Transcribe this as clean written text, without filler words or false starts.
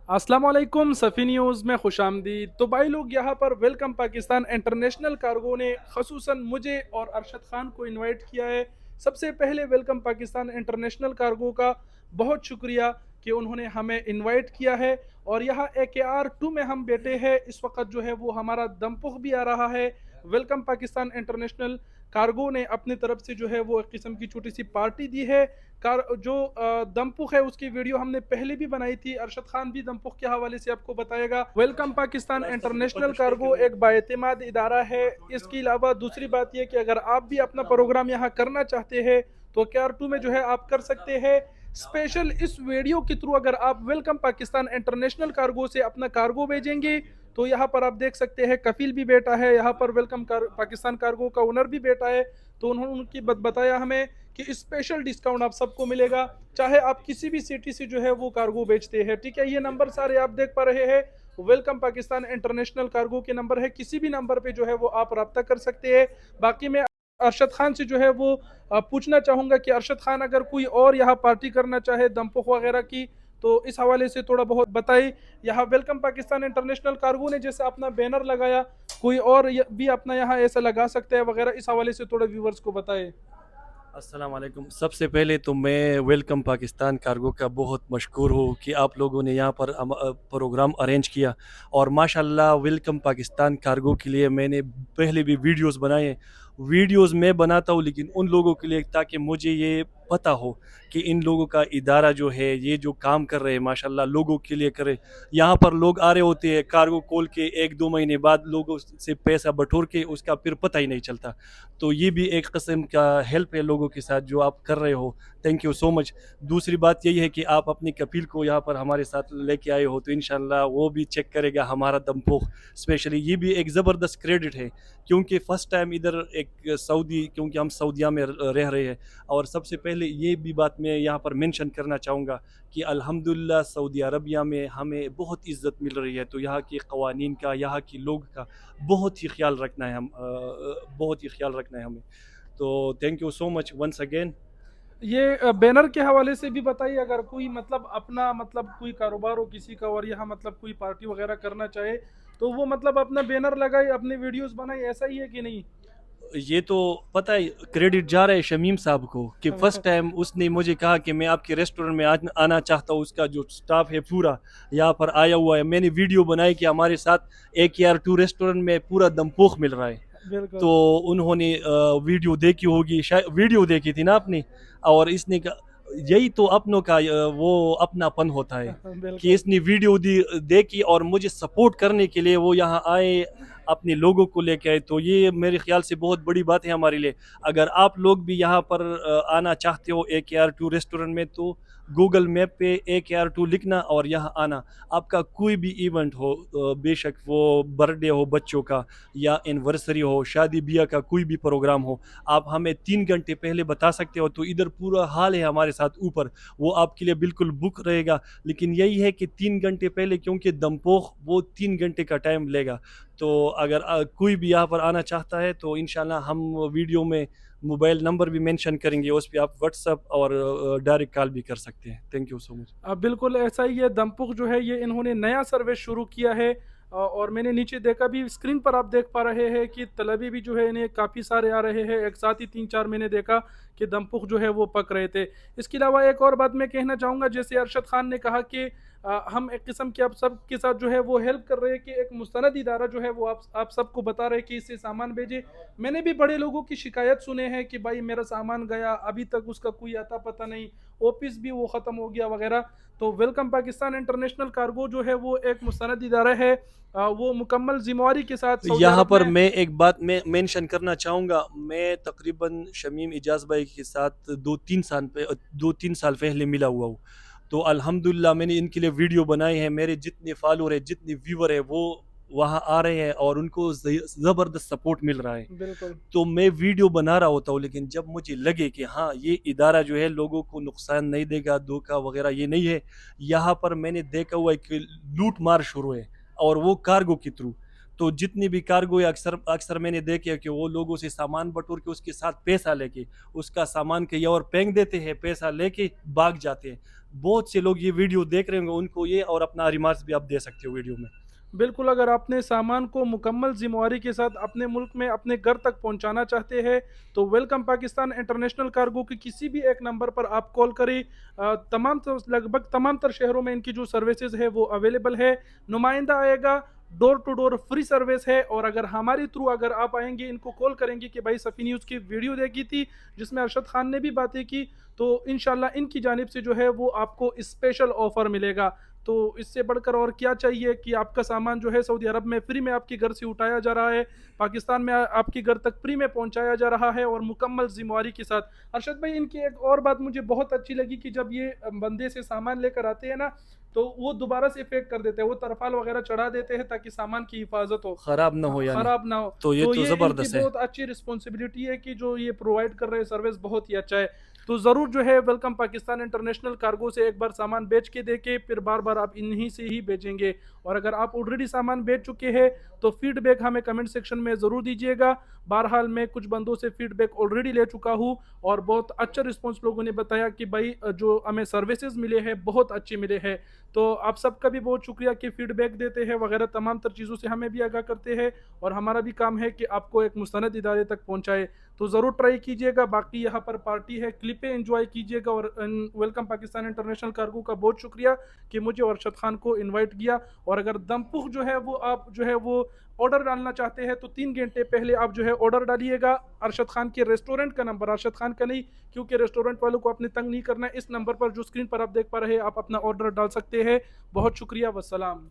अस्सलाम वालेकुम सफ़ी न्यूज़ में खुशामदीद। तो भाई लोग यहाँ पर वेलकम पाकिस्तान इंटरनेशनल कार्गो ने खसूसन मुझे और अरशद ख़ान को इनवाइट किया है। सबसे पहले वेलकम पाकिस्तान इंटरनेशनल कार्गो का बहुत शुक्रिया कि उन्होंने हमें इनवाइट किया है। और यहाँ AKR 2 में हम बैठे हैं इस वक्त, जो है वो हमारा दमपुख भी आ रहा है। वेलकम पाकिस्तान इंटरनेशनल कार्गो ने अपनी तरफ से जो है वो एक किस्म की छोटी सी पार्टी दी है। कार जो दमपुख है उसकी वीडियो हमने पहले भी बनाई थी। अरशद खान भी दमपुख के हवाले से आपको बताएगा। वेलकम पाकिस्तान इंटरनेशनल कार्गो एक बाएतिमाद इदारा है। इसके अलावा दूसरी बात यह कि अगर आप भी अपना प्रोग्राम यहाँ करना चाहते हैं तो KR 2 में जो है आप कर सकते हैं। स्पेशल इस वीडियो के थ्रू अगर आप वेलकम पाकिस्तान इंटरनेशनल कार्गो से अपना कार्गो भेजेंगे तो यहाँ पर आप देख सकते हैं कफील भी बैठा है, यहाँ पर पाकिस्तान कार्गो का ओनर भी बैठा है। तो उन्होंने उनकी बताया हमें कि स्पेशल डिस्काउंट आप सबको मिलेगा, चाहे आप किसी भी सिटी से जो है वो कार्गो बेचते हैं। ठीक है, ये नंबर सारे आप देख पा रहे हैं, वेलकम पाकिस्तान इंटरनेशनल कार्गो के नंबर है। किसी भी नंबर पे जो है वो आप रब्ता कर सकते हैं। बाकी मैं अरशद खान से जो है वो पूछना चाहूंगा कि अरशद खान अगर कोई और यहाँ पार्टी करना चाहे दमपुख वगैरह की तो इस हवाले से थोड़ा बहुत बताइए। यहाँ वेलकम पाकिस्तान इंटरनेशनल कार्गो ने जैसे अपना बैनर लगाया, कोई और भी अपना यहाँ ऐसा लगा सकता है वगैरह, इस हवाले से थोड़ा व्यूवर्स को बताए। अस्सलाम वालेकुम। सबसे पहले तो मैं वेलकम पाकिस्तान कार्गो का बहुत मशहूर हूँ कि आप लोगों ने यहाँ पर प्रोग्राम अरेंज किया। और माशाल्लाह वेलकम पाकिस्तान कार्गो के लिए मैंने पहले भी वीडियोस बनाए। वीडियोस मैं बनाता हूँ लेकिन उन लोगों के लिए, ताकि मुझे ये पता हो कि इन लोगों का इदारा जो है ये जो काम कर रहे हैं माशाल्लाह लोगों के लिए करे। यहाँ पर लोग आ रहे होते हैं कार्गो खोल के, एक दो महीने बाद लोगों से पैसा बटोर के उसका फिर पता ही नहीं चलता। तो ये भी एक किस्म का हेल्प है लोगों के साथ जो आप कर रहे हो। Thank you so much. दूसरी बात यही है कि आप अपनी कपिल को यहाँ पर हमारे साथ लेके आए हो तो इंशाल्लाह वो भी चेक करेगा हमारा दमपोख। स्पेशली ये भी एक ज़बरदस्त क्रेडिट है क्योंकि फ़र्स्ट टाइम इधर एक सऊदी, क्योंकि हम सऊदीया में रह रहे हैं। और सबसे पहले ये भी बात मैं यहाँ पर मेंशन करना चाहूँगा कि अल्हम्दुलिल्लाह सऊदी अरबिया में हमें बहुत इज़्ज़त मिल रही है। तो यहाँ के क़वानीन का, यहाँ के लोग का बहुत ही ख्याल रखना है बहुत ही ख्याल रखना है हमें। तो thank you so much once again. ये बैनर के हवाले से भी बताइए, अगर कोई मतलब अपना मतलब कोई कारोबार हो किसी का और यहाँ मतलब कोई पार्टी वगैरह करना चाहे तो वो मतलब अपना बैनर लगाए, अपने वीडियोस बनाए, ऐसा ही है कि नहीं? ये तो पता है क्रेडिट जा रहा है शमीम साहब को कि फर्स्ट टाइम उसने मुझे कहा कि मैं आपके रेस्टोरेंट में आज आना चाहता हूँ। उसका जो स्टाफ है पूरा यहाँ पर आया हुआ है। मैंने वीडियो बनाई कि हमारे साथ AKR 2 रेस्टोरेंट में पूरा दमपोख मिल रहा है। बिल्कुल। तो उन्होंने वीडियो देखी होगी, शायद वीडियो देखी थी ना आपने। और इसने यही तो अपनों का वो अपनापन होता है कि बिल्कुल। इसने वीडियो देखी और मुझे सपोर्ट करने के लिए वो यहाँ आए, अपने लोगों को लेके आए। तो ये मेरे ख्याल से बहुत बड़ी बात है हमारे लिए। अगर आप लोग भी यहाँ पर आना चाहते हो AKR 2 रेस्टोरेंट में तो गूगल मैप पे AKR 2 लिखना और यहाँ आना। आपका कोई भी इवेंट हो, बेशक वो बर्थडे हो बच्चों का या एनिवर्सरी हो, शादी ब्याह का कोई भी प्रोग्राम हो, आप हमें 3 घंटे पहले बता सकते हो। तो इधर पूरा हाल है हमारे साथ ऊपर, वो आपके लिए बिल्कुल बुक रहेगा। लेकिन यही है कि 3 घंटे पहले, क्योंकि दमपोख वो 3 घंटे का टाइम लेगा। तो अगर कोई भी यहाँ पर आना चाहता है तो इंशाल्लाह हम वीडियो में मोबाइल नंबर भी मेंशन करेंगे, उस पर आप व्हाट्सअप और डायरेक्ट कॉल भी कर सकते हैं। Thank you so much. बिल्कुल ऐसा ही है। दमपुख जो है ये इन्होंने नया सर्विस शुरू किया है। और मैंने नीचे देखा भी, स्क्रीन पर आप देख पा रहे हैं कि तलबी भी जो है इन्हें काफ़ी सारे आ रहे हैं एक साथ ही। 3-4 मैंने देखा कि दमपुख जो है वो पक रहे थे। इसके अलावा एक और बात मैं कहना चाहूँगा, जैसे अरशद खान ने कहा कि हम एक किस्म की आप सब के साथ जो है वो हेल्प कर रहे हैं कि एक मुस्तनद इदारा जो है वो आप सबको बता रहे हैं कि इससे सामान भेजे। मैंने भी बड़े लोगों की शिकायत सुने हैं कि भाई मेरा सामान गया, अभी तक उसका कोई अता पता नहीं, ऑफिस भी वो ख़त्म हो गया वगैरह। तो वेलकम पाकिस्तान इंटरनेशनल कार्गो जो है वो एक मुस्तनद इदारा है। वो मुकम्मल जिम्मेवारी के साथ सऊदी यहाँ अरब पर में। मैं एक बात मैं मेंशन करना चाहूँगा। मैं तकरीबन शमीम इजाज़ भाई के साथ 2-3 साल पहले मिला हुआ हूँ। तो अल्हम्दुलिल्लाह मैंने इनके लिए वीडियो बनाए हैं। मेरे जितने फॉलोअर है, जितने व्यूअर है, वो वहाँ आ रहे हैं और उनको ज़बरदस्त सपोर्ट मिल रहा है। बिल्कुल। तो मैं वीडियो बना रहा होता हूँ लेकिन जब मुझे लगे कि हाँ ये इदारा जो है लोगों को नुकसान नहीं देगा, धोखा वगैरह ये नहीं है, यहाँ पर मैंने देखा हुआ है कि लूट मार शुरू है और वो कार्गो के थ्रू। तो जितनी भी कार्गो है अक्सर अक्सर मैंने देखे कि वो लोगों से सामान बटोर के उसके साथ पैसा लेके उसका सामान कहीं और फेंक देते हैं, पैसा लेके भाग जाते हैं। बहुत से लोग ये वीडियो देख रहे होंगे, उनको ये और अपना रिमार्क्स भी आप दे सकते हो वीडियो में। बिल्कुल, अगर आपने सामान को मुकम्मल ज़िम्मेवारी के साथ अपने मुल्क में अपने घर तक पहुंचाना चाहते हैं, तो वेलकम पाकिस्तान इंटरनेशनल कार्गो के किसी भी एक नंबर पर आप कॉल करें। तमाम लगभग तमाम तर शहरों में इनकी जो सर्विसेज है वो अवेलेबल है। नुमाइंदा आएगा, door to door free service है। और अगर हमारे थ्रू अगर आप आएंगे, इनको कॉल करेंगे कि भाई सफ़ी न्यूज़ की वीडियो देखी थी जिसमें अरशद खान ने भी बातें की, तो इंशाल्लाह इनकी जानिब से जो है वो आपको स्पेशल ऑफ़र मिलेगा। तो इससे बढ़कर और क्या चाहिए कि आपका सामान जो है सऊदी अरब में फ्री में आपके घर से उठाया जा रहा है, पाकिस्तान में आपके घर तक फ्री में पहुंचाया जा रहा है और मुकम्मल ज़िम्मेवारी के साथ। अरशद भाई, इनकी एक और बात मुझे बहुत अच्छी लगी कि जब ये बंदे से सामान लेकर आते हैं ना, तो वो दोबारा से पैक कर देते हैं, वो तरपाल वगैरह चढ़ा देते हैं ताकि सामान की हिफाजत हो, खराब ना हो यानी। खराब ना हो। तो ये तो तो ये इनकी जबरदस्त है। बहुत अच्छी रिस्पॉन्सिबिलिटी है कि जो ये प्रोवाइड कर रहे हैं, सर्विस बहुत ही अच्छा है। तो ज़रूर जो है वेलकम पाकिस्तान इंटरनेशनल कार्गो से एक बार सामान बेच के देखें, फिर बार बार आप इन्हीं से ही बेचेंगे। और अगर आप ऑलरेडी सामान बेच चुके हैं तो फीडबैक हमें कमेंट सेक्शन में ज़रूर दीजिएगा। बहरहाल मैं कुछ बंदों से फीडबैक ऑलरेडी ले चुका हूँ और बहुत अच्छा रिस्पॉन्स लोगों ने बताया कि भाई जो हमें सर्विसेज मिले हैं बहुत अच्छे मिले हैं। तो आप सबका भी बहुत शुक्रिया कि फीडबैक देते हैं वगैरह, तमाम तर चीज़ों से हमें भी आगाह करते हैं और हमारा भी काम है कि आपको एक मुस्तनद इदारे तक पहुँचाए। तो ज़रूर ट्राई कीजिएगा। बाकी यहाँ पर पार्टी है, क्लिपें एंजॉय कीजिएगा। और वेलकम पाकिस्तान इंटरनेशनल कार्गो का बहुत शुक्रिया कि मुझे और अरशद खान को इनवाइट किया। और अगर दमपुख जो है वो आप जो है वो ऑर्डर डालना चाहते हैं तो 3 घंटे पहले आप जो है ऑर्डर डालिएगा। अरशद खान के रेस्टोरेंट का नंबर, अरशद खान का नहीं, क्योंकि रेस्टोरेंट वालों को अपने तंग नहीं करना है, इस नंबर पर जो स्क्रीन पर आप देख पा रहे हैं आप अपना ऑर्डर डाल सकते हैं। बहुत शुक्रिया, वस्सलाम।